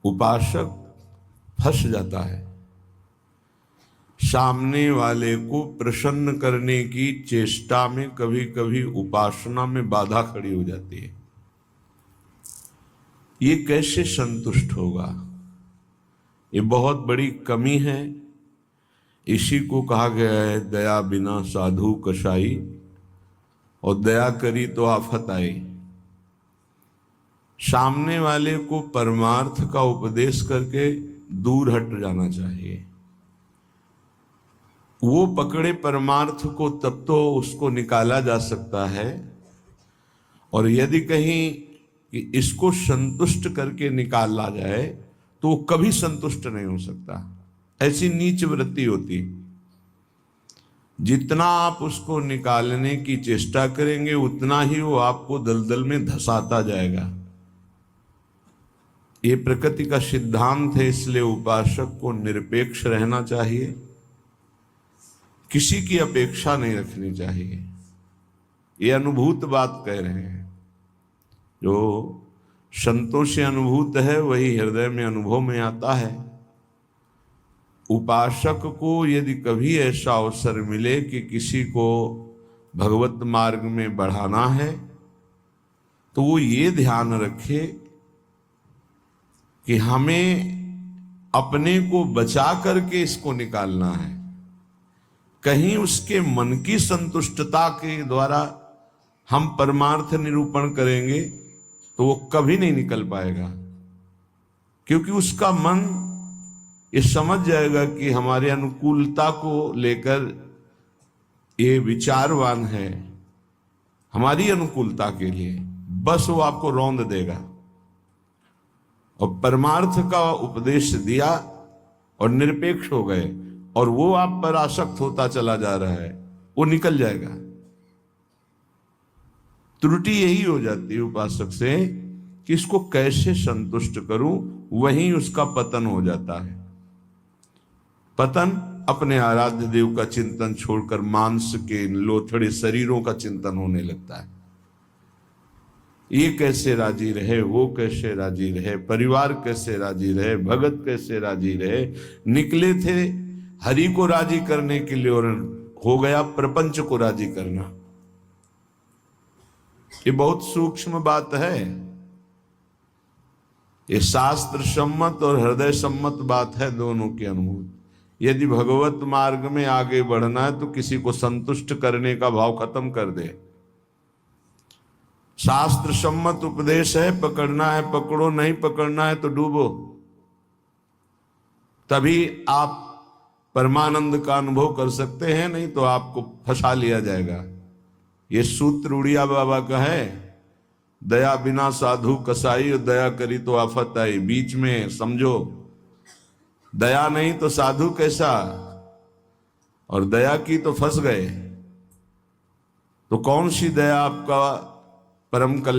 उपासक फंस जाता है। सामने वाले को प्रसन्न करने की चेष्टा में कभी कभी उपासना में बाधा खड़ी हो जाती है। ये कैसे संतुष्ट होगा? ये बहुत बड़ी कमी है। इसी को कहा गया है दया बिना साधु कसाई, और दया करी तो आफत आई। सामने वाले को परमार्थ का उपदेश करके दूर हट जाना चाहिए। वो पकड़े परमार्थ को तब तो उसको निकाला जा सकता है, और यदि कहीं कि इसको संतुष्ट करके निकाला जाए तो वो कभी संतुष्ट नहीं हो सकता। ऐसी नीच वृत्ति होती। जितना आप उसको निकालने की चेष्टा करेंगे उतना ही वो आपको दलदल में धंसाता जाएगा। ये प्रकृति का सिद्धांत है, इसलिए उपासक को निरपेक्ष रहना चाहिए, किसी की अपेक्षा नहीं रखनी चाहिए। ये अनुभूत बात कह रहे हैं। जो संतों से अनुभूत है वही हृदय में अनुभव में आता है। उपासक को यदि कभी ऐसा अवसर मिले कि किसी को भगवत मार्ग में बढ़ाना है तो वो ये ध्यान रखे कि हमें अपने को बचा करके इसको निकालना है। कहीं उसके मन की संतुष्टता के द्वारा हम परमार्थ निरूपण करेंगे तो वो कभी नहीं निकल पाएगा, क्योंकि उसका मन ये समझ जाएगा कि हमारे अनुकूलता को लेकर ये विचारवान है, हमारी अनुकूलता के लिए, बस वो आपको रौंद देगा। और परमार्थ का उपदेश दिया और निरपेक्ष हो गए और वो आप पर आसक्त होता चला जा रहा है, वो निकल जाएगा। त्रुटि यही हो जाती है उपासक से कि इसको कैसे संतुष्ट करूं, वहीं उसका पतन हो जाता है। पतन अपने आराध्य देव का चिंतन छोड़कर मांस के लोथड़े शरीरों का चिंतन होने लगता है। ये कैसे राजी रहे, वो कैसे राजी रहे, परिवार कैसे राजी रहे, भगत कैसे राजी रहे। निकले थे हरि को राजी करने के लिए और हो गया प्रपंच को राजी करना। ये बहुत सूक्ष्म बात है। ये शास्त्र सम्मत और हृदय सम्मत बात है, दोनों के अनुभूत। यदि भगवत मार्ग में आगे बढ़ना है तो किसी को संतुष्ट करने का भाव खत्म कर दे। शास्त्र सम्मत उपदेश है, पकड़ना है पकड़ो, नहीं पकड़ना है तो डूबो। तभी आप परमानंद का अनुभव कर सकते हैं, नहीं तो आपको फंसा लिया जाएगा। ये सूत्र उड़िया बाबा का है, दया बिना साधु कसाई, और दया करी तो आफत आई। बीच में समझो, दया नहीं तो साधु कैसा, और दया की तो फंस गए। तो कौन सी दया आपका परम कल्याण